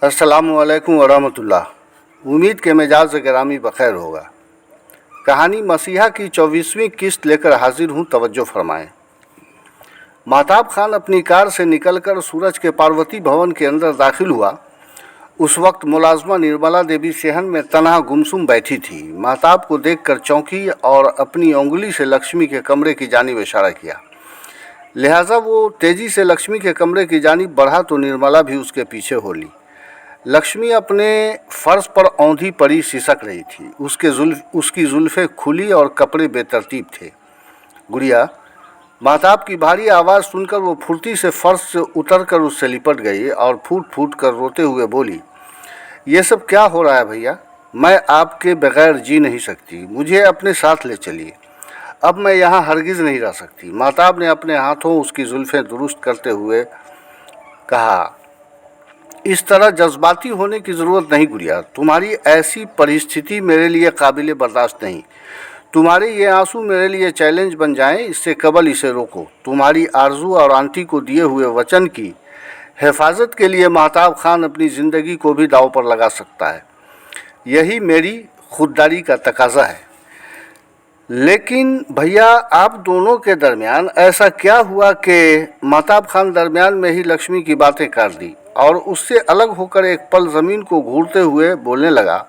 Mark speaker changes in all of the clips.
Speaker 1: अस्सलामुअलैकुम वरहमतुल्लाह। उम्मीद के मिजाज गिरामी बखैर होगा। कहानी मसीहा की 24वीं किस्त लेकर हाजिर हूँ, तवज्जो फरमाएं। महताब खान अपनी कार से निकलकर सूरज के पार्वती भवन के अंदर दाखिल हुआ। उस वक्त मुलाजमा निर्मला देवी सेहन में तनहा गुमसुम बैठी थी। महताब को देखकर चौंकी और अपनी उंगली से लक्ष्मी के कमरे की जानिब इशारा किया। लिहाजा वो तेज़ी से लक्ष्मी के कमरे की जानिब बढ़ा तो निर्मला भी उसके पीछे हो ली। लक्ष्मी अपने फर्श पर औंधी पड़ी सिसक रही थी। उसकी जुल्फ़ें खुली और कपड़े बेतरतीब थे। गुड़िया, महताब की भारी आवाज़ सुनकर वो फुर्ती से फर्श से उतरकर उससे लिपट गई और फूट फूट कर रोते हुए बोली, ये सब क्या हो रहा है भैया? मैं आपके बगैर जी नहीं सकती, मुझे अपने साथ ले चलिए। अब मैं यहाँ हरगिज़ नहीं रह सकती। महताब ने अपने हाथों उसकी जुल्फ़ें दुरुस्त करते हुए कहा, इस तरह जज्बाती होने की ज़रूरत नहीं गुड़िया। तुम्हारी ऐसी परिस्थिति मेरे लिए काबिल बर्दाश्त नहीं। तुम्हारे ये आंसू मेरे लिए चैलेंज बन जाएं, इससे कबल इसे रोको। तुम्हारी आरजू और आंटी को दिए हुए वचन की हिफाजत के लिए महताब खान अपनी ज़िंदगी को भी दांव पर लगा सकता है। यही मेरी खुददारी का तकाजा है। लेकिन भैया, आप दोनों के दरमियान ऐसा क्या हुआ कि महताब खान दरमियान में ही लक्ष्मी की बातें काट दी और उससे अलग होकर एक पल ज़मीन को घूरते हुए बोलने लगा,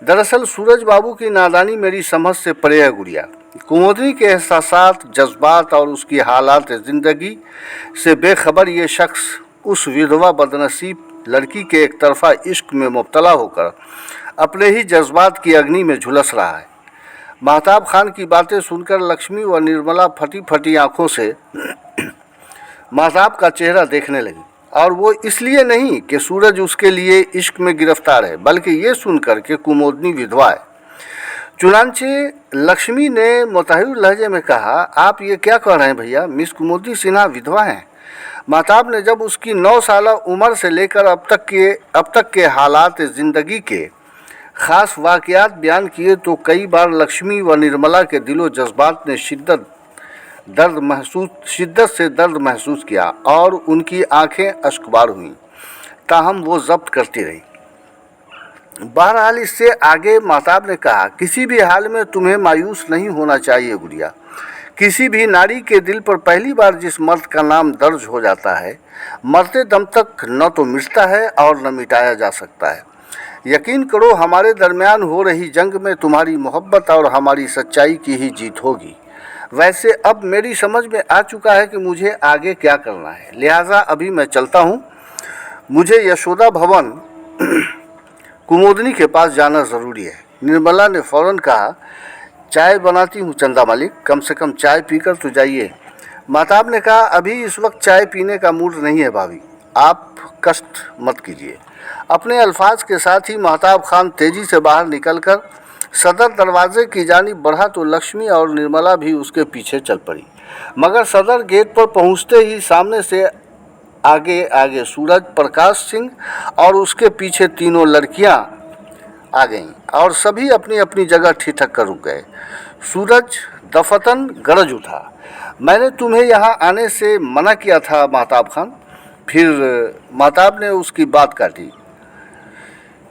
Speaker 1: दरअसल सूरज बाबू की नादानी मेरी समझ से परे है गुड़िया। कुमुदनी के एहसासात, जज्बात और उसकी हालात ज़िंदगी से बेखबर ये शख्स उस विधवा बदनसीब लड़की के एक तरफा इश्क में मुब्तला होकर अपने ही जज्बात की अग्नि में झुलस रहा है। महताब खान की बातें सुनकर लक्ष्मी व निर्मला फटी फटी आंखों से महताब का चेहरा देखने लगी, और वो इसलिए नहीं कि सूरज उसके लिए इश्क में गिरफ्तार है, बल्कि ये सुनकर कि कुमुदनी विधवा है। चुनांचे लक्ष्मी ने मुतहर लहजे में कहा, आप ये क्या कह रहे हैं भैया? मिस कुमुदनी सिन्हा विधवा हैं? महताब ने जब उसकी 9 साल उम्र से लेकर अब तक के हालात ज़िंदगी के ख़ास वाक़यात बयान किए तो कई बार लक्ष्मी व निर्मला के दिलो जज्बात ने शिद्दत से दर्द महसूस किया और उनकी आंखें अश्कबार हुईं। ताहम वो जब्त करती रही। बहरहाल इससे आगे महताब ने कहा, किसी भी हाल में तुम्हें मायूस नहीं होना चाहिए गुड़िया। किसी भी नारी के दिल पर पहली बार जिस मर्द का नाम दर्ज हो जाता है, मरते दम तक न तो मिटता है और न मिटाया जा सकता है। यकीन करो, हमारे दरमियान हो रही जंग में तुम्हारी मोहब्बत और हमारी सच्चाई की ही जीत होगी। वैसे अब मेरी समझ में आ चुका है कि मुझे आगे क्या करना है, लिहाजा अभी मैं चलता हूँ। मुझे यशोदा भवन कुमुदनी के पास जाना ज़रूरी है। निर्मला ने फ़ौरन कहा, चाय बनाती हूँ चंदा मालिक, कम से कम चाय पीकर तो जाइए। महताब ने कहा, अभी इस वक्त चाय पीने का मूड नहीं है भाभी, आप कष्ट मत कीजिए। अपने अल्फाज के साथ ही महताब खान तेज़ी से बाहर निकलकर सदर दरवाजे की जानिब बढ़ा तो लक्ष्मी और निर्मला भी उसके पीछे चल पड़ी। मगर सदर गेट पर पहुंचते ही सामने से आगे सूरज, प्रकाश सिंह और उसके पीछे तीनों लड़कियां आ गईं और सभी अपनी अपनी जगह ठिठक कर रुक गए। सूरज दफतन गरज उठा, मैंने तुम्हें यहाँ आने से मना किया था महताब खान। फिर महताब ने उसकी बात काटी,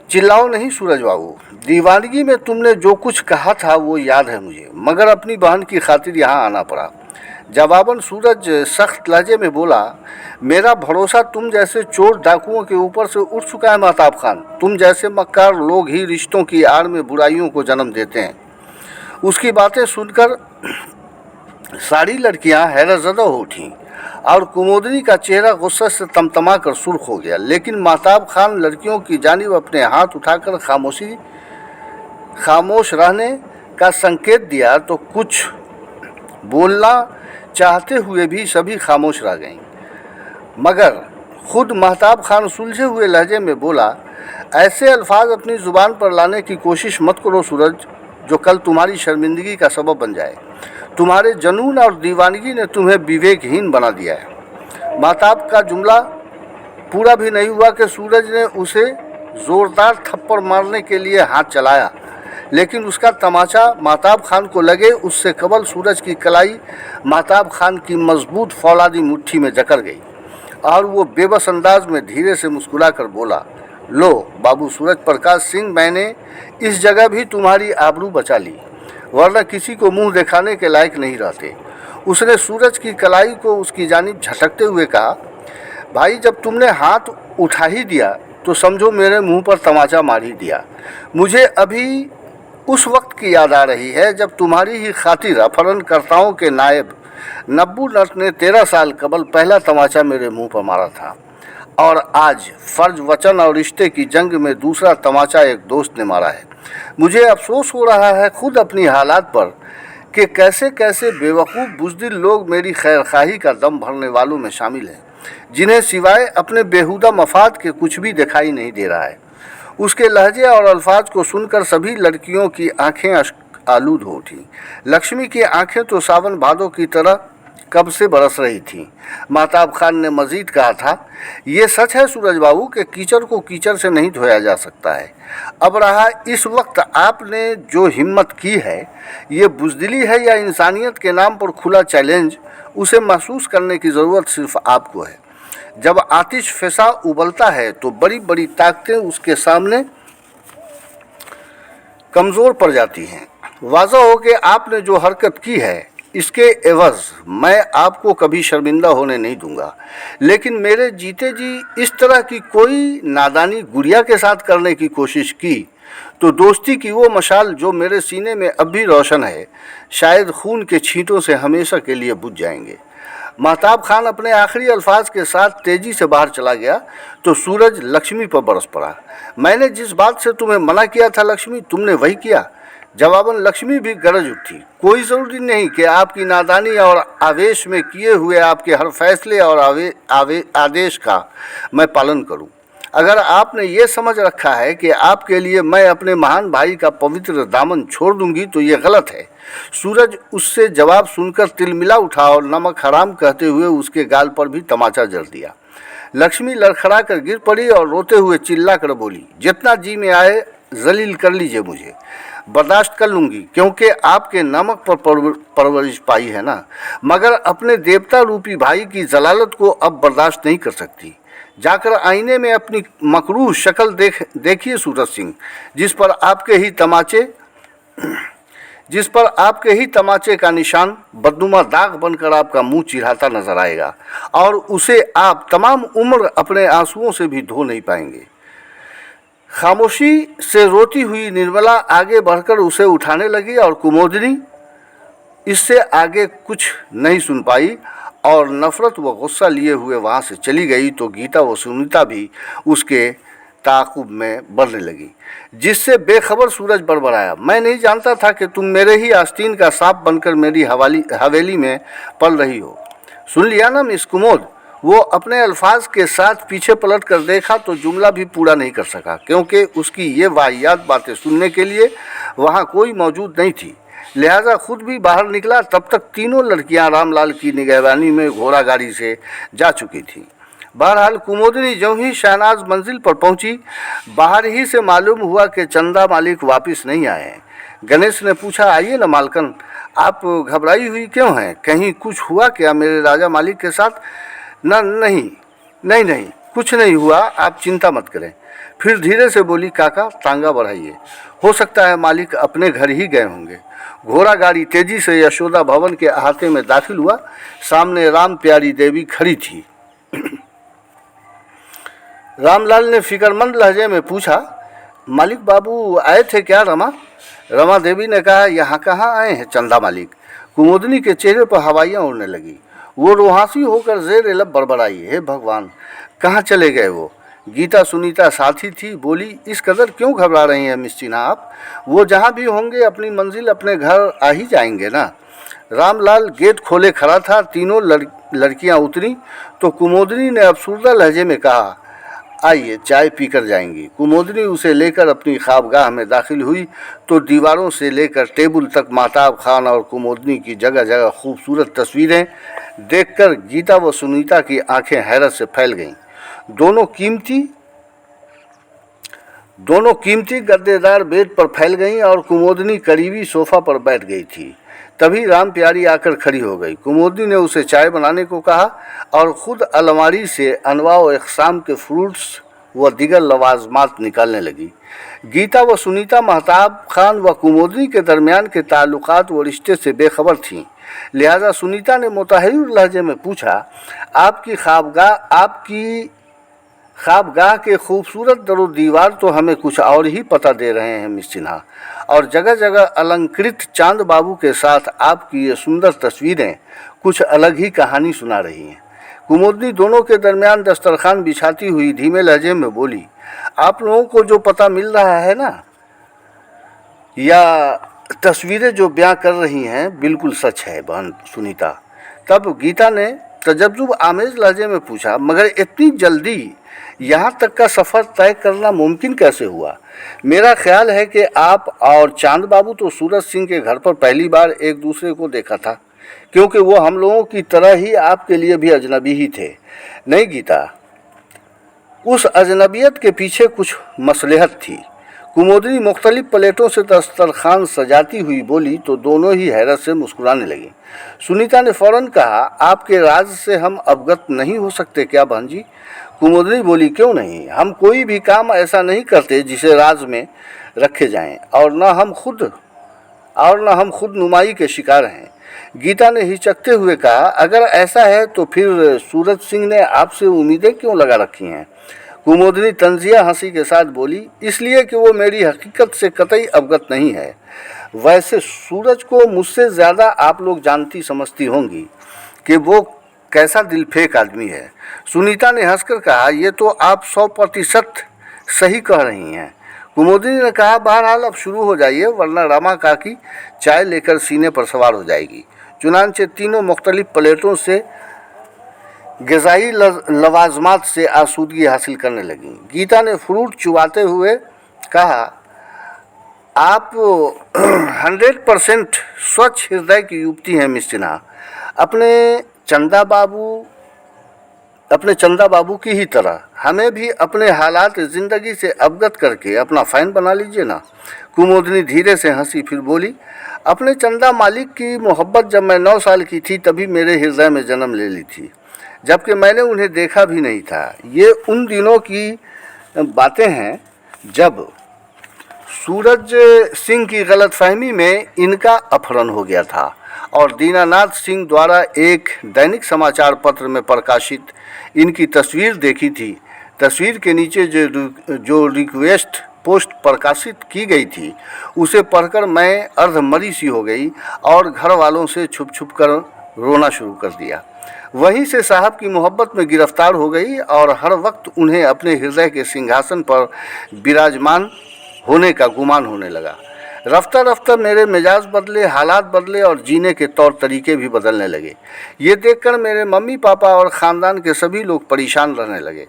Speaker 1: चिल्लाओ नहीं सूरज बाबू, दीवानगी में तुमने जो कुछ कहा था वो याद है मुझे, मगर अपनी बहन की खातिर यहाँ आना पड़ा। जवाबन सूरज सख्त लहजे में बोला, मेरा भरोसा तुम जैसे चोर डाकुओं के ऊपर से उठ चुका है महताब खान। तुम जैसे मक्कार लोग ही रिश्तों की आड़ में बुराइयों को जन्म देते हैं। उसकी बातें सुनकर सारी लड़कियाँ हैरतज़दा हो उठीं और कुमुदनी का चेहरा गुस्से से तमतमा कर सुर्ख हो गया। लेकिन महताब खान लड़कियों की जानिब अपने हाथ उठाकर खामोश रहने का संकेत दिया तो कुछ बोलना चाहते हुए भी सभी खामोश रह गईं। मगर खुद महताब खान सुलझे हुए लहजे में बोला, ऐसे अल्फाज अपनी ज़ुबान पर लाने की कोशिश मत करो सूरज, जो कल तुम्हारी शर्मिंदगी का सबब बन जाए। तुम्हारे जनून और दीवानगी ने तुम्हें विवेकहीन बना दिया है। महताब का जुमला पूरा भी नहीं हुआ कि सूरज ने उसे ज़ोरदार थप्पड़ मारने के लिए हाथ चलाया, लेकिन उसका तमाचा महताब खान को लगे उससे कबल सूरज की कलाई महताब खान की मजबूत फौलादी मुट्ठी में जकड़ गई और वो बेबस अंदाज में धीरे से मुस्कुराकर बोला, लो बाबू सूरज प्रकाश सिंह, मैंने इस जगह भी तुम्हारी आबरू बचा ली, वरना किसी को मुंह दिखाने के लायक नहीं रहते। उसने सूरज की कलाई को उसकी जानिब झटकते हुए कहा, भाई जब तुमने हाथ उठा ही दिया तो समझो मेरे मुंह पर तमाचा मार ही दिया। मुझे अभी उस वक्त की याद आ रही है जब तुम्हारी ही खातिर अपहरणकर्ताओं के नायब नब्बू नट ने 13 साल कबल पहला तमाचा मेरे मुंह पर मारा था, और आज फर्ज वचन और रिश्ते की जंग में दूसरा तमाचा एक दोस्त ने मारा है। मुझे अफसोस हो रहा है खुद अपनी हालात पर कि कैसे कैसे बेवकूफ़ बुज़दिल लोग मेरी खैरखाही का दम भरने वालों में शामिल हैं, जिन्हें सिवाय अपने बेहुदा मफाद के कुछ भी दिखाई नहीं दे रहा है। उसके लहजे और अल्फाज को सुनकर सभी लड़कियों की आंखें आलूद हो उठीं। लक्ष्मी की आंखें तो सावन भादों की तरह कब से बरस रही थीं। महताब खान ने मजीद कहा था, ये सच है सूरज बाबू कि कीचड़ को कीचड़ से नहीं धोया जा सकता है। अब रहा इस वक्त आपने जो हिम्मत की है, ये बुज़दिली है या इंसानियत के नाम पर खुला चैलेंज, उसे महसूस करने की ज़रूरत सिर्फ आपको है। जब आतिश फ़िज़ा उबलता है तो बड़ी बड़ी ताकतें उसके सामने कमज़ोर पड़ जाती हैं। वाज़ह हो कि आपने जो हरकत की है, इसके एवज़ मैं आपको कभी शर्मिंदा होने नहीं दूंगा, लेकिन मेरे जीते जी इस तरह की कोई नादानी गुड़िया के साथ करने की कोशिश की तो दोस्ती की वो मशाल जो मेरे सीने में अब भी रोशन है, शायद खून के छींटों से हमेशा के लिए बुझ जाएंगे। महताब खान अपने आखिरी अल्फाज के साथ तेजी से बाहर चला गया तो सूरज लक्ष्मी पर बरस पड़ा। मैंने जिस बात से तुम्हें मना किया था लक्ष्मी, तुमने वही किया। जवाबन लक्ष्मी भी गरज उठी, कोई ज़रूरी नहीं कि आपकी नादानी और आवेश में किए हुए आपके हर फैसले और आदेश का मैं पालन करूं। अगर आपने ये समझ रखा है कि आपके लिए मैं अपने महान भाई का पवित्र दामन छोड़ दूंगी तो ये गलत है। सूरज उससे जवाब सुनकर तिलमिला उठा और नमक हराम कहते हुए उसके गाल पर भी तमाचा जड़ दिया। लक्ष्मी लड़खड़ा कर गिर पड़ी और रोते हुए चिल्ला कर बोली, जितना जी में आए जलील कर लीजिए, मुझे बर्दाश्त कर लूँगी, क्योंकि आपके नमक पर परवरिश पाई है ना, मगर अपने देवता रूपी भाई की जलालत को अब बर्दाश्त नहीं कर सकती। जाकर आईने में अपनी मकरूह शक्ल देखिए सूरज सिंह, जिस पर आपके ही तमाचे का निशान बदनुमा दाग बनकर आपका मुंह चिढ़ाता नजर आएगा, और उसे आप तमाम उम्र अपने आंसुओं से भी धो नहीं पाएंगे। खामोशी से रोती हुई निर्मला आगे बढ़कर उसे उठाने लगी और कुमोदिनी इससे आगे कुछ नहीं सुन पाई और नफरत व गुस्सा लिए हुए वहाँ से चली गई तो गीता व सुनीता भी उसके ताक़ुब में बढ़ने लगी, जिससे बेखबर सूरज बड़बड़ाया, मैं नहीं जानता था कि तुम मेरे ही आस्तीन का सांप बनकर मेरी हवेली में पल रही हो। सुन लिया ना मिस कुमोद। वो अपने अल्फाज के साथ पीछे पलट कर देखा तो जुमला भी पूरा नहीं कर सका, क्योंकि उसकी ये वाहियात बातें सुनने के लिए वहाँ कोई मौजूद नहीं थी। लिहाजा खुद भी बाहर निकला। तब तक तीनों लड़कियां रामलाल की निगहबानी में घोड़ा गाड़ी से जा चुकी थीं। बहरहाल कुमोदिनी ज्यों ही शहनाज मंजिल पर पहुंची, बाहर ही से मालूम हुआ कि चंदा मालिक वापस नहीं आए हैं। गणेश ने पूछा, आइए न मालकन, आप घबराई हुई क्यों हैं? कहीं कुछ हुआ क्या मेरे राजा मालिक के साथ? नहीं, कुछ नहीं हुआ, आप चिंता मत करें। फिर धीरे से बोली, काका तांगा बढ़ाइए, हो सकता है मालिक अपने घर ही गए होंगे। घोड़ा गाड़ी तेजी से यशोदा भवन के अहाते में दाखिल हुआ। सामने राम प्यारी देवी खड़ी थी। रामलाल ने फिक्रमंद लहजे में पूछा, मालिक बाबू आए थे क्या रमा? रमा देवी ने कहा, यहाँ कहाँ आए हैं चंदा मालिक। कुमुदनी के चेहरे पर हवाइयाँ उड़ने लगी। वो रोहासी होकर ज़ेर लब बड़बड़ाई, हे भगवान कहाँ चले गए वो? गीता सुनीता साथी थी, बोली, इस कदर क्यों घबरा रही हैं मिस सिन्हा आप? वो जहाँ भी होंगे अपनी मंजिल अपने घर आ ही जाएंगे ना। रामलाल गेट खोले खड़ा था। तीनों लड़कियाँ उतरी तो कुमुदनी ने अफसुर्दा लहजे में कहा, आइए चाय पीकर जाएंगी। कुमुदनी उसे लेकर अपनी ख्वाबगाह में दाखिल हुई तो दीवारों से लेकर टेबल तक महताब खान और कुमुदनी की जगह जगह खूबसूरत तस्वीरें देखकर गीता व सुनीता की आंखें हैरत से फैल गईं। दोनों कीमती गद्देदार बेड पर फैल गईं और कुमुदनी करीबी सोफा पर बैठ गई थी। तभी राम प्यारी आकर खड़ी हो गई। कुमुदनी ने उसे चाय बनाने को कहा और ख़ुद अलमारी से अनवा व इक़साम के फ्रूट्स व दिगर लवाजमात निकालने लगी। गीता व सुनीता महताब खान व कुमोदनी के दरमियान के ताल्लुकात व रिश्ते से बेखबर थीं। लिहाजा सुनीता ने मुतहरिर लहजे में पूछा, आपकी ख्वाबगाह के खूबसूरत दरो दीवार तो हमें कुछ और ही पता दे रहे हैं मिस सिन्हा, और जगह जगह अलंकृत चांद बाबू के साथ आपकी ये सुंदर तस्वीरें कुछ अलग ही कहानी सुना रही हैं। कुमोदनी दोनों के दरमियान दस्तरखान बिछाती हुई धीमे लहजे में बोली, आप लोगों को जो पता मिल रहा है ना, या तस्वीरें जो बयां कर रही हैं, बिल्कुल सच है बहन सुनीता। तब गीता ने तजब्जुब आमेज लहजे में पूछा, मगर इतनी जल्दी यहाँ तक का सफ़र तय करना मुमकिन कैसे हुआ? मेरा ख्याल है कि आप और चांद बाबू तो सूरज सिंह के घर पर पहली बार एक दूसरे को देखा था, क्योंकि वो हम लोगों की तरह ही आपके लिए भी अजनबी ही थे। नहीं गीता, उस अजनबियत के पीछे कुछ मसलहत थी। कुमोदनी मुख्तलिफ प्लेटों से दस्तरखान सजाती हुई बोली तो दोनों ही हैरत से मुस्कुराने लगी। सुनीता ने फौरन कहा, आपके राज से हम अवगत नहीं हो सकते क्या बहन जी? कुमोदनी बोली, क्यों नहीं, हम कोई भी काम ऐसा नहीं करते जिसे राज में रखे जाएं, और न हम खुद नुमाई के शिकार हैं। गीता ने हिचकते हुए कहा, अगर ऐसा है तो फिर सूरज सिंह ने आपसे उम्मीदें क्यों लगा रखी हैं? कुमोदनी तंजिया हंसी के साथ बोली, इसलिए कि वो मेरी हकीकत से कतई अवगत नहीं है। वैसे सूरज को मुझसे ज़्यादा आप लोग जानती समझती होंगी कि वो कैसा दिलफेक आदमी है। सुनीता ने हंसकर कहा, ये तो आप 100% सही कह रही हैं। कुमोदनी ने कहा, बहरहाल अब शुरू हो जाइए, वरना रमा काकी चाय लेकर सीने पर सवार हो जाएगी। चुनांचे तीनों मुख्तलिफ प्लेटों से ग़िज़ाई लवाजमात से आसूदगी हासिल करने लगी। गीता ने फ्रूट चुबाते हुए कहा, आप 100% स्वच्छ हृदय की युवती हैं मिस सिन्हा। अपने चंदा बाबू की ही तरह हमें भी अपने हालात ज़िंदगी से अवगत करके अपना फ़ैन बना लीजिए ना। कुमोदनी धीरे से हंसी, फिर बोली, अपने चंदा मालिक की मोहब्बत जब मैं 9 साल की थी तभी मेरे हृदय में जन्म ले ली थी, जबकि मैंने उन्हें देखा भी नहीं था। ये उन दिनों की बातें हैं जब सूरज सिंह की गलतफहमी में इनका अपहरण हो गया था और दीनानाथ सिंह द्वारा एक दैनिक समाचार पत्र में प्रकाशित इनकी तस्वीर देखी थी। तस्वीर के नीचे जो रिक्वेस्ट पोस्ट प्रकाशित की गई थी उसे पढ़कर मैं अर्धमरी सी हो गई और घर वालों से छुप छुप कर रोना शुरू कर दिया। वहीं से साहब की मोहब्बत में गिरफ्तार हो गई और हर वक्त उन्हें अपने हृदय के सिंहासन पर विराजमान होने का गुमान होने लगा। रफ्ता रफ्ता मेरे मिजाज बदले, हालात बदले और जीने के तौर तरीके भी बदलने लगे। ये देखकर मेरे मम्मी पापा और ख़ानदान के सभी लोग परेशान रहने लगे।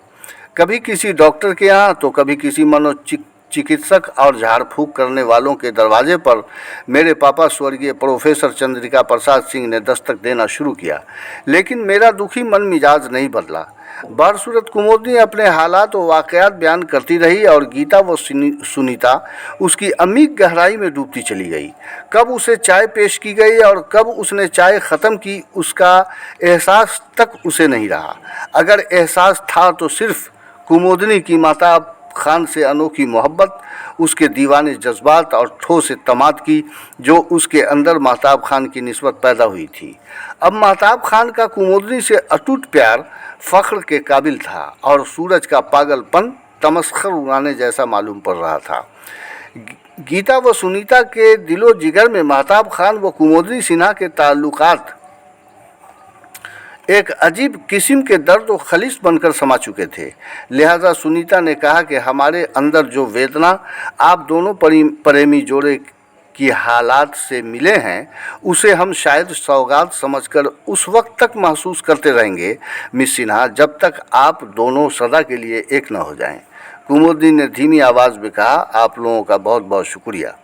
Speaker 1: कभी किसी डॉक्टर के यहाँ तो कभी किसी मनोचिकित्सक और झाड़ फूँक करने वालों के दरवाजे पर मेरे पापा स्वर्गीय प्रोफेसर चंद्रिका प्रसाद सिंह ने दस्तक देना शुरू किया, लेकिन मेरा दुखी मन मिजाज नहीं बदला। बरसूरत कुमोदनी अपने हालात व वाक़यात बयान करती रही और गीता व सुनीता उसकी अमीर गहराई में डूबती चली गई। कब उसे चाय पेश की गई और कब उसने चाय ख़त्म की, उसका एहसास तक उसे नहीं रहा। अगर एहसास था तो सिर्फ कुमोदनी की महताब खान से अनोखी मोहब्बत, उसके दीवाने जज्बात और ठोस तमाद की जो उसके अंदर महताब खान की निस्बत पैदा हुई थी। अब महताब खान का कुमोदनी से अटूट प्यार फ़ख्र के काबिल था और सूरज का पागलपन तमस्खर उड़ाने जैसा मालूम पड़ रहा था। गीता व सुनीता के दिलो जिगर में महताब खान व कुमोदनी सिन्हा के ताल्लुकात एक अजीब किस्म के दर्द व खलीस बनकर समा चुके थे। लिहाजा सुनीता ने कहा कि हमारे अंदर जो वेदना आप दोनों प्रेमी जोड़े की हालात से मिले हैं, उसे हम शायद सौगात समझकर उस वक्त तक महसूस करते रहेंगे मिस सिन्हा, जब तक आप दोनों सदा के लिए एक न हो जाएं। कुमोदनी ने धीमी आवाज़ में कहा, आप लोगों का बहुत बहुत शुक्रिया।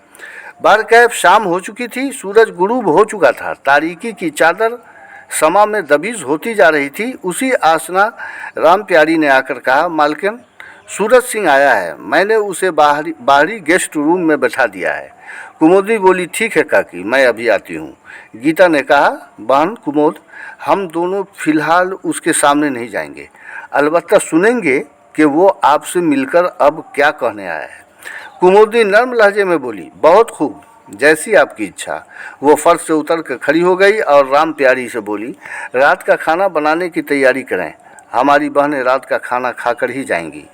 Speaker 1: बहरकैफ शाम हो चुकी थी, सूरज गुरूब हो चुका था, तारीकी की चादर समा में दबीज होती जा रही थी। उसी आसना राम प्यारी ने आकर कहा, मालकिन सूरज सिंह आया है, मैंने उसे बाहरी गेस्ट रूम में बैठा दिया है। कुमोदनी बोली, ठीक है काकी, मैं अभी आती हूँ। गीता ने कहा, बहन कुमोद, हम दोनों फिलहाल उसके सामने नहीं जाएंगे, अलबत्ता सुनेंगे कि वो आपसे मिलकर अब क्या कहने आया है। कुमुदनी नर्म लहजे में बोली, बहुत खूब, जैसी आपकी इच्छा। वो फर्श से उतर कर खड़ी हो गई और राम प्यारी से बोली, रात का खाना बनाने की तैयारी करें, हमारी बहनें रात का खाना खाकर ही जाएंगी।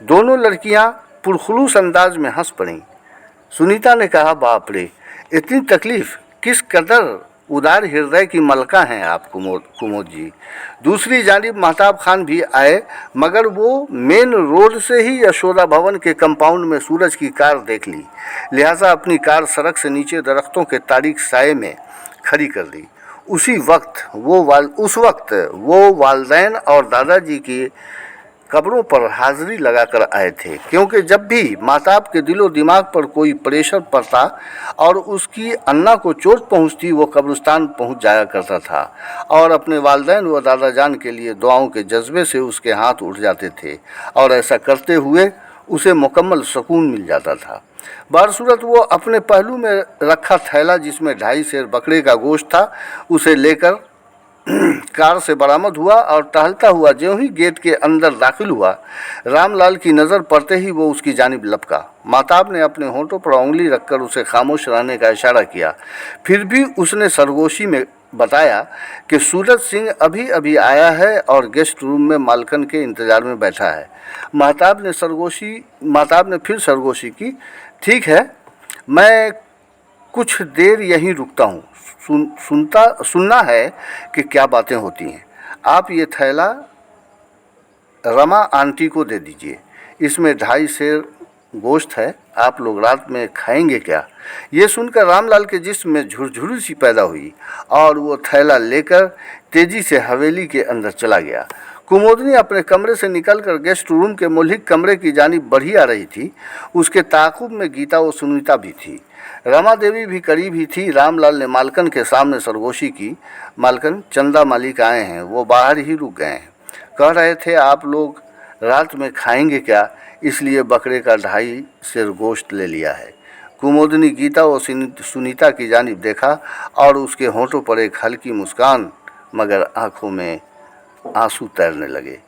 Speaker 1: दोनों लड़कियां पुरखुलूस अंदाज में हंस पड़ीं। सुनीता ने कहा, बाप रे, इतनी तकलीफ, किस कदर उदार हृदय की मलका हैं आप कुमोद जी। दूसरी जानिब महताब खान भी आए, मगर वो मेन रोड से ही यशोदा भवन के कंपाउंड में सूरज की कार देख ली, लिहाजा अपनी कार सड़क से नीचे दरख्तों के तारीक साये में खड़ी कर दी। उस वक्त वो वालदैन और दादाजी की कब्रों पर हाजिरी लगाकर आए थे, क्योंकि जब भी माताब के दिलो दिमाग पर कोई प्रेशर पड़ता और उसकी अन्ना को चोट पहुंचती, वो कब्रिस्तान पहुंच जाया करता था और अपने वालदैन व दादा जान के लिए दुआओं के जज्बे से उसके हाथ उठ जाते थे और ऐसा करते हुए उसे मुकम्मल सुकून मिल जाता था। बहरसूरत वो अपने पहलू में रखा थैला, जिसमें 2.5 सेर बकरे का गोश्त था, उसे लेकर कार से बरामद हुआ और टहलता हुआ ज्यों ही गेट के अंदर दाखिल हुआ, रामलाल की नज़र पड़ते ही वो उसकी जानिब लपका। माताब ने अपने होंठों पर उंगली रखकर उसे खामोश रहने का इशारा किया। फिर भी उसने सरगोशी में बताया कि सूरज सिंह अभी अभी आया है और गेस्ट रूम में मालकन के इंतज़ार में बैठा है। माताब ने फिर सरगोशी की, ठीक है, मैं कुछ देर यहीं रुकता हूँ, सुनना है कि क्या बातें होती हैं। आप ये थैला रमा आंटी को दे दीजिए, इसमें 2.5 सेर गोश्त है, आप लोग रात में खाएंगे क्या? ये सुनकर रामलाल के जिस्म में झुरझुरी सी पैदा हुई और वो थैला लेकर तेजी से हवेली के अंदर चला गया। कुमुदनी अपने कमरे से निकलकर गेस्ट रूम के मुल्हिक कमरे की जानिब बढ़ी आ रही थी। उसके ताक़ुब में गीता व सुनीता भी थी, रमा देवी भी करीब ही थी। रामलाल ने मालकन के सामने सरगोशी की, मालकन, चंदा मालिक आए हैं, वो बाहर ही रुक गए हैं, कह रहे थे आप लोग रात में खाएंगे क्या, इसलिए बकरे का 2.5 सेर गोश्त ले लिया है। कुमुदनी गीता व सुनीता की जानिब देखा और उसके होंठों पर एक हल्की मुस्कान, मगर आंखों में आंसू तैरने लगे।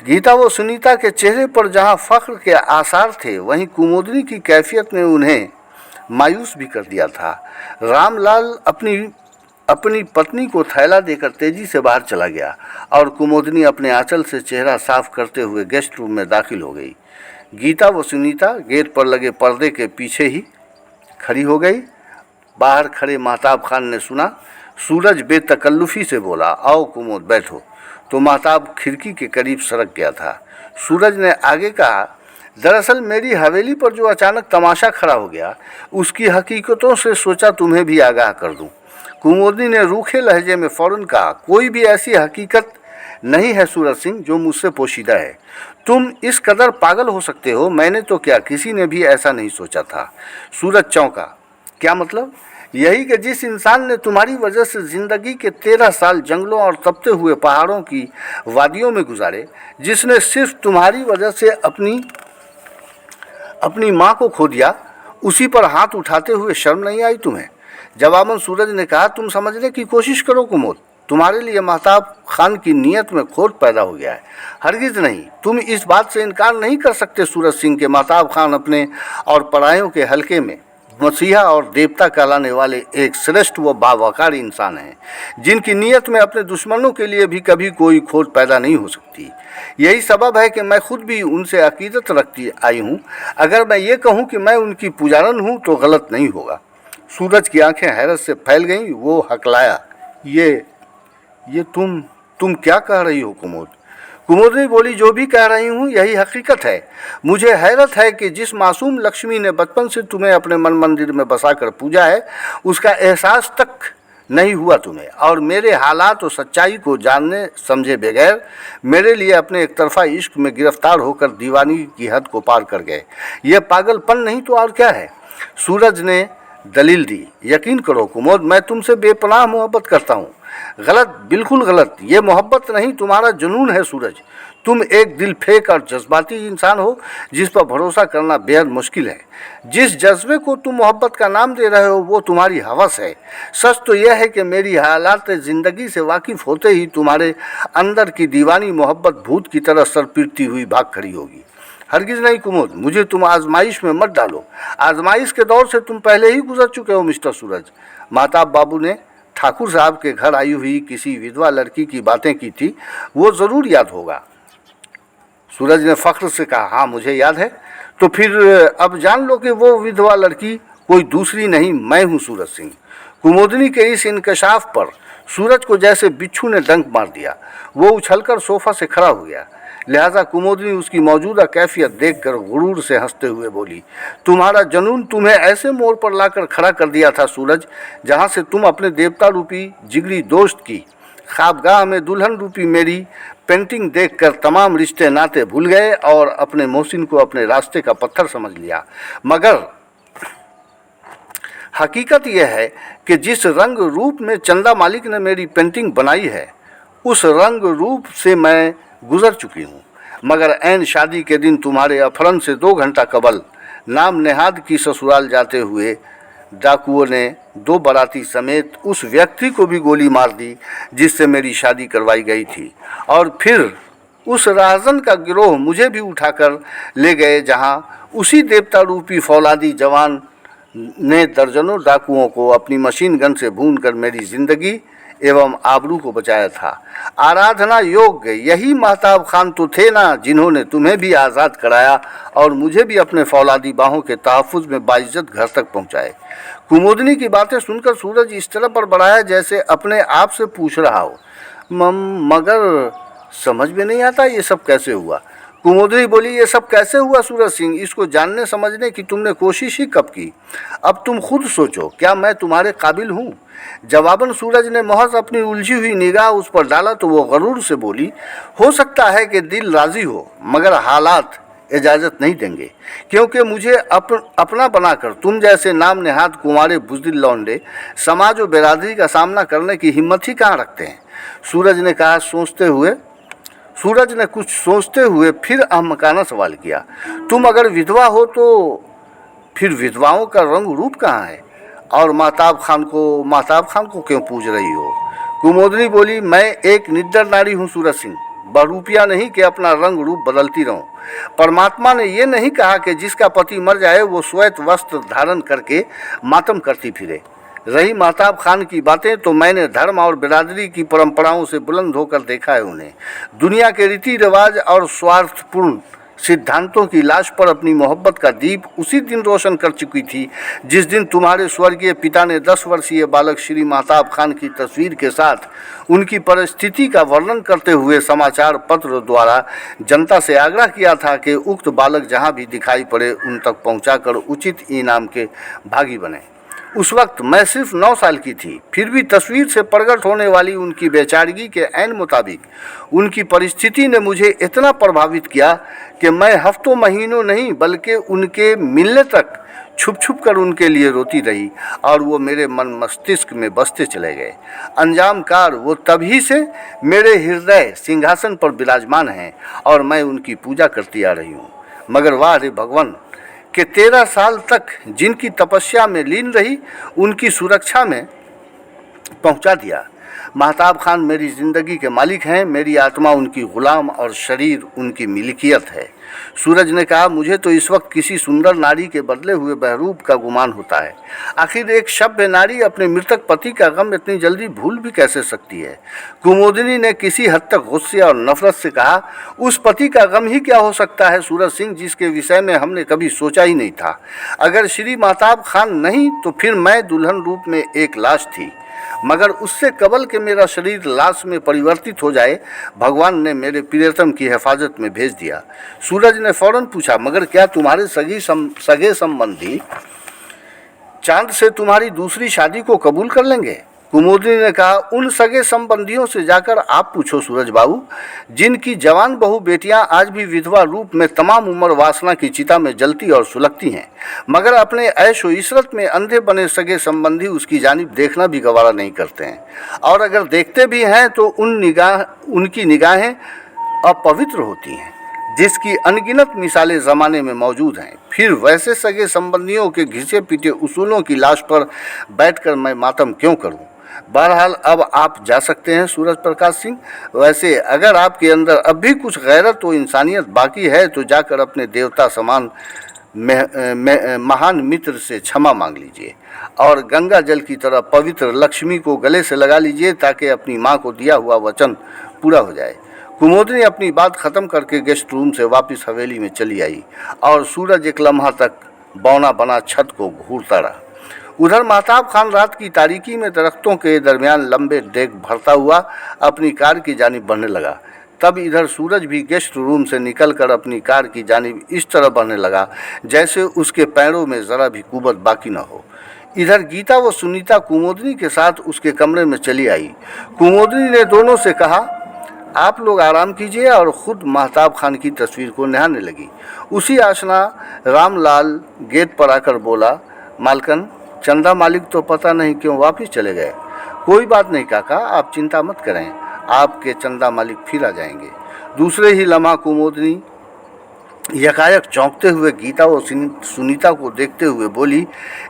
Speaker 1: गीता व सुनीता के चेहरे पर जहां फख्र के आसार थे, वहीं कुमुदनी की कैफियत ने उन्हें मायूस भी कर दिया था। रामलाल अपनी पत्नी को थैला देकर तेजी से बाहर चला गया और कुमुदनी अपने आंचल से चेहरा साफ करते हुए गेस्ट रूम में दाखिल हो गई। गीता व सुनीता गेट पर लगे पर्दे के पीछे ही खड़ी हो गई। बाहर खड़े महताब खान ने सुना। सूरज बेतकल्लुफ़ी से बोला, आओ कुमुद, बैठो। तो महताब खिड़की के करीब सरक गया था। सूरज ने आगे कहा, दरअसल मेरी हवेली पर जो अचानक तमाशा खड़ा हो गया, उसकी हकीकतों से सोचा तुम्हें भी आगाह कर दूं। कुमुदनी ने रूखे लहजे में फ़ौरन कहा, कोई भी ऐसी हकीकत नहीं है सूरज सिंह जो मुझसे पोशीदा है। तुम इस कदर पागल हो सकते हो, मैंने तो क्या, किसी ने भी ऐसा नहीं सोचा था। सूरज चौंका, क्या मतलब? यही कि जिस इंसान ने तुम्हारी वजह से ज़िंदगी के 13 साल जंगलों और तपते हुए पहाड़ों की वादियों में गुजारे, जिसने सिर्फ तुम्हारी वजह से अपनी माँ को खो दिया, उसी पर हाथ उठाते हुए शर्म नहीं आई तुम्हें? जवाबन सूरज ने कहा, तुम समझने की कोशिश करो कुमुद, तुम्हारे लिए महताब खान की नीयत में खोट पैदा हो गया है। हरगिज़ नहीं, तुम इस बात से इनकार नहीं कर सकते सूरज सिंह के महताब खान अपने और परायों के हलके में मसीहा और देवता कहलाने वाले एक श्रेष्ठ व बावकार इंसान हैं, जिनकी नीयत में अपने दुश्मनों के लिए भी कभी कोई खोट पैदा नहीं हो सकती। यही सबब है कि मैं खुद भी उनसे अकीदत रखती आई हूँ। अगर मैं ये कहूँ कि मैं उनकी पुजारन हूँ तो गलत नहीं होगा। सूरज की आंखें हैरत से फैल गईं। वो हकलाया, ये तुम क्या कह रही हो कुमुद? कुमुदनी बोली, जो भी कह रही हूँ यही हकीकत है। मुझे हैरत है कि जिस मासूम लक्ष्मी ने बचपन से तुम्हें अपने मन मंदिर में बसाकर पूजा है, उसका एहसास तक नहीं हुआ तुम्हें, और मेरे हालात और सच्चाई को जानने समझे बगैर मेरे लिए अपने एक तरफा इश्क में गिरफ्तार होकर दीवानी की हद को पार कर गए। ये पागलपन नहीं तो और क्या है? सूरज ने दलील दी, यकीन करो कुमुद, मैं तुमसे बेपनाह मोहब्बत करता हूँ। गलत, बिल्कुल गलत। ये मोहब्बत नहीं, तुम्हारा जुनून है सूरज। तुम एक दिल फेंक और जज्बाती इंसान हो जिस पर भरोसा करना बेहद मुश्किल है। जिस जज्बे को तुम मोहब्बत का नाम दे रहे हो वो तुम्हारी हवस है। सच तो यह है कि मेरी हालात ज़िंदगी से वाकिफ़ होते ही तुम्हारे अंदर की दीवानी मोहब्बत भूत की तरह सर पीटती हुई भाग खड़ी होगी। हरगिज़ नहीं कुमुद, मुझे तुम आजमाइश में मत डालो। आजमाइश के दौर से तुम पहले ही गुजर चुके हो मिस्टर सूरज। माताब बाबू ने ठाकुर साहब के घर आई हुई किसी विधवा लड़की की बातें की थी, वो ज़रूर याद होगा। सूरज ने फ़ख्र से कहा, हाँ मुझे याद है। तो फिर अब जान लो कि वो विधवा लड़की कोई दूसरी नहीं, मैं हूँ सूरज सिंह। कुमुदनी के इस इंकशाफ पर सूरज को जैसे बिच्छू ने डंक मार दिया। वो उछलकर सोफा से खड़ा हो गया। लिहाजा कुमुदनी उसकी मौजूदा कैफियत देखकर गुरूर से हंसते हुए बोली, तुम्हारा जुनून तुम्हें ऐसे मोड़ पर लाकर खड़ा कर दिया था सूरज, जहाँ से तुम अपने देवता रूपी जिगरी दोस्त की ख्वाबगाह में दुल्हन रूपी मेरी पेंटिंग देखकर तमाम रिश्ते नाते भूल गए और अपने मोहसिन को अपने रास्ते का पत्थर समझ लिया। मगर हकीकत यह है कि जिस रंग रूप में चंदा मालिक ने मेरी पेंटिंग बनाई है उस रंग रूप से मैं गुजर चुकी हूँ। मगर ऐन शादी के दिन तुम्हारे अपहरण से 2 घंटा कबल नाम नेहाद की ससुराल जाते हुए डाकुओं ने 2 बाराती समेत उस व्यक्ति को भी गोली मार दी जिससे मेरी शादी करवाई गई थी। और फिर उस राजन का गिरोह मुझे भी उठाकर ले गए, जहाँ उसी देवता रूपी फौलादी जवान ने दर्जनों डाकुओं को अपनी मशीन गन से भूनकर मेरी ज़िंदगी एवं आबरू को बचाया था। आराधना योग्य यही महताब खान तो थे ना, जिन्होंने तुम्हें भी आज़ाद कराया और मुझे भी अपने फौलादी बाहों के तहफ़्फ़ुज़ में बाइज्जत घर तक पहुँचाए। कुमुदनी की बातें सुनकर सूरज इस तरह पर बढ़ाया जैसे अपने आप से पूछ रहा हो, मगर समझ में नहीं आता ये सब कैसे हुआ। कुमुदनी बोली, ये सब कैसे हुआ सूरज सिंह, इसको जानने समझने की तुमने कोशिश ही कब की? अब तुम खुद सोचो, क्या मैं तुम्हारे काबिल हूँ? जवाबन सूरज ने महज अपनी उलझी हुई निगाह उस पर डाला तो वो गरूर से बोली, हो सकता है कि दिल राज़ी हो मगर हालात इजाज़त नहीं देंगे, क्योंकि मुझे अपना बनाकर तुम जैसे नाम नेहाद कुंवारे बुज़दिल लौंडे समाज और बिरादरी का सामना करने की हिम्मत ही कहाँ रखते हैं। सूरज ने कहा सूरज ने कुछ सोचते हुए फिर अहमकाना सवाल किया, तुम अगर विधवा हो तो फिर विधवाओं का रंग रूप कहाँ है और महताब खान को क्यों पूछ रही हो? कुमुदनी बोली, मैं एक निडर नारी हूँ सूरज सिंह, बहरूपिया नहीं कि अपना रंग रूप बदलती रहूं। परमात्मा ने ये नहीं कहा कि जिसका पति मर जाए वो श्वेत वस्त्र धारण करके मातम करती फिरे। रही महताब खान की बातें तो मैंने धर्म और बिरादरी की परंपराओं से बुलंद होकर देखा है उन्हें। दुनिया के रीति रिवाज और स्वार्थपूर्ण सिद्धांतों की लाश पर अपनी मोहब्बत का दीप उसी दिन रोशन कर चुकी थी जिस दिन तुम्हारे स्वर्गीय पिता ने 10 वर्षीय बालक श्री महताब खान की तस्वीर के साथ उनकी परिस्थिति का वर्णन करते हुए समाचार पत्र द्वारा जनता से आग्रह किया था कि उक्त बालक जहां भी दिखाई पड़े उन तक पहुंचाकर उचित इनाम के भागी बने। उस वक्त मैं सिर्फ 9 साल की थी, फिर भी तस्वीर से प्रकट होने वाली उनकी बेचारगी के ऐन मुताबिक उनकी परिस्थिति ने मुझे इतना प्रभावित किया कि मैं हफ्तों महीनों नहीं बल्कि उनके मिलने तक छुप छुप कर उनके लिए रोती रही और वो मेरे मन मस्तिष्क में बसते चले गए। अंजाम कार वो तभी से मेरे हृदय सिंहासन पर विराजमान हैं और मैं उनकी पूजा करती आ रही हूँ। मगर वाह रे भगवान कि 13 साल तक जिनकी तपस्या में लीन रही उनकी सुरक्षा में पहुंचा दिया। महताब खान मेरी ज़िंदगी के मालिक हैं, मेरी आत्मा उनकी ग़ुलाम और शरीर उनकी मिल्कियत है। सूरज ने कहा, मुझे तो इस वक्त किसी सुंदर नारी के बदले हुए बहरूप का गुमान होता है। आखिर एक सभ्य नारी अपने मृतक पति का गम इतनी जल्दी भूल भी कैसे सकती है? कुमुदनी ने किसी हद तक गुस्से और नफरत से कहा, उस पति का गम ही क्या हो सकता है सूरज सिंह, जिसके विषय में हमने कभी सोचा ही नहीं था। अगर श्री महताब खान नहीं तो फिर मैं दुल्हन रूप में एक लाश थी, मगर उससे कबल के मेरा शरीर लाश में परिवर्तित हो जाए भगवान ने मेरे प्रियतम की हिफाजत में भेज दिया। सूरज ने फौरन पूछा, मगर क्या तुम्हारे सगे संबंधी चांद से तुम्हारी दूसरी शादी को कबूल कर लेंगे? कुमुदनी ने कहा, उन सगे संबंधियों से जाकर आप पूछो सूरज बाबू, जिनकी जवान बहू बेटियां आज भी विधवा रूप में तमाम उम्र वासना की चिता में जलती और सुलगती हैं, मगर अपने ऐशो इशरत में अंधे बने सगे संबंधी उसकी जानिब देखना भी गवारा नहीं करते हैं, और अगर देखते भी हैं तो उनकी निगाहें अपवित्र होती हैं, जिसकी अनगिनत मिसालें ज़माने में मौजूद हैं। फिर वैसे सगे संबंधियों के घिसे पीटे उसूलों की लाश पर बैठकर मैं मातम क्यों करूं? बहरहाल अब आप जा सकते हैं सूरज प्रकाश सिंह। वैसे अगर आपके अंदर अब भी कुछ गैरत व इंसानियत बाकी है तो जाकर अपने देवता समान महान मित्र से क्षमा मांग लीजिए और गंगा जल की तरह पवित्र लक्ष्मी को गले से लगा लीजिए ताकि अपनी माँ को दिया हुआ वचन पूरा हो जाए। कुमुदनी अपनी बात ख़त्म करके गेस्ट रूम से वापस हवेली में चली आई और सूरज एक लम्हा तक बौना बना छत को घूरता रहा। उधर महताब खान रात की तारीकी में दरख्तों के दरमियान लंबे डेग भरता हुआ अपनी कार की जानिब बढ़ने लगा। तब इधर सूरज भी गेस्ट रूम से निकलकर अपनी कार की जानिब इस तरह बढ़ने लगा जैसे उसके पैरों में ज़रा भी कुव्वत बाकी न हो। इधर गीता व सुनीता कुमुदनी के साथ उसके कमरे में चली आई। कुमुदनी ने दोनों से कहा, आप लोग आराम कीजिए, और ख़ुद महताब खान की तस्वीर को निहारने लगी। उसी आसना रामलाल गेट पर आकर बोला, मालकन, चंदा मालिक तो पता नहीं क्यों वापस चले गए। कोई बात नहीं काका, आप चिंता मत करें, आपके चंदा मालिक फिर आ जाएंगे। दूसरे ही लम्हा कुमुदनी यकायक चौंकते हुए गीता और सुनीता को देखते हुए बोली,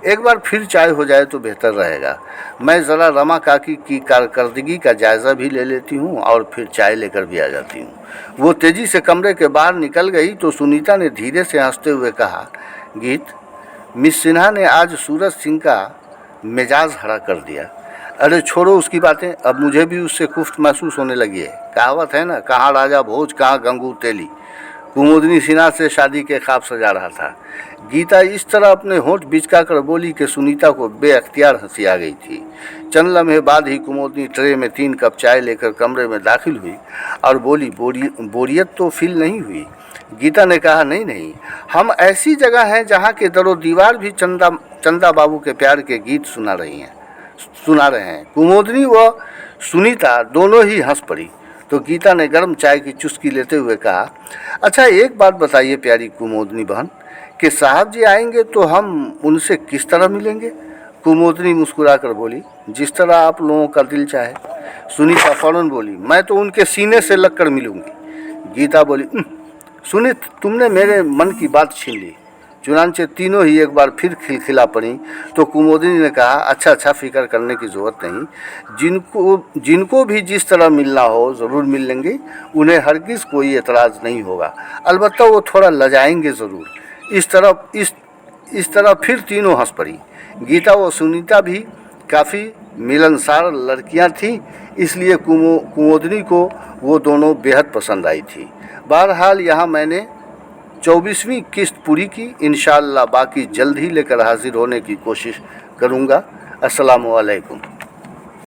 Speaker 1: एक बार फिर चाय हो जाए तो बेहतर रहेगा। मैं ज़रा रमा काकी की कारकर्दगी का जायज़ा भी ले लेती हूँ और फिर चाय लेकर भी आ जाती हूँ। वो तेज़ी से कमरे के बाहर निकल गई तो सुनीता ने धीरे से हंसते हुए कहा, गीत, मिस सिन्हा ने आज सूरज सिंह का मिजाज हरा कर दिया। अरे छोड़ो उसकी बातें, अब मुझे भी उससे कुफ्त महसूस होने लगी है। कहावत है ना, कहाँ राजा भोज कहाँ गंगू तेली। कुमुदनी सिन्हा से शादी के ख्वाब सजा रहा था। गीता इस तरह अपने होंठ बिचका कर बोली कि सुनीता को बेअख्तियार हंसी आ गई थी। चंद लम्हे बाद ही कुमुदनी ट्रे में 3 कप चाय लेकर कमरे में दाखिल हुई और बोली, बोरियत तो फील नहीं हुई? गीता ने कहा, नहीं, हम ऐसी जगह हैं जहाँ के दरो दीवार भी चंदा बाबू के प्यार के गीत सुना रहे हैं। कुमुदनी व सुनीता दोनों ही हंस पड़ी तो गीता ने गर्म चाय की चुस्की लेते हुए कहा, अच्छा एक बात बताइए प्यारी कुमुदनी बहन, कि साहब जी आएंगे तो हम उनसे किस तरह मिलेंगे? कुमुदनी मुस्कुराकर बोली, जिस तरह आप लोगों का दिल चाहे। सुनीता फौरन बोली, मैं तो उनके सीने से लगकर मिलूंगी। गीता बोली, सुनीत, तुमने मेरे मन की बात छीन ली। चुनांचे तीनों ही एक बार फिर खिलखिला पड़ी तो कुमुदनी ने कहा, अच्छा फिक्र करने की ज़रूरत नहीं, जिनको भी जिस तरह मिलना हो ज़रूर मिल लेंगे, उन्हें हरगिज़ कोई एतराज़ नहीं होगा, अलबत्ता वो थोड़ा लजाएंगे ज़रूर। इस तरह फिर तीनों हंस पड़ी। गीता व सुनीता भी काफ़ी मिलनसार लड़कियां थीं, इसलिए कुमुदनी को वो दोनों बेहद पसंद आई थी। बहरहाल यहाँ मैंने 24वीं किस्त पूरी की। इंशाअल्लाह बाकी जल्द ही लेकर हाजिर होने की कोशिश करूँगा। अस्सलामु अलैकुम।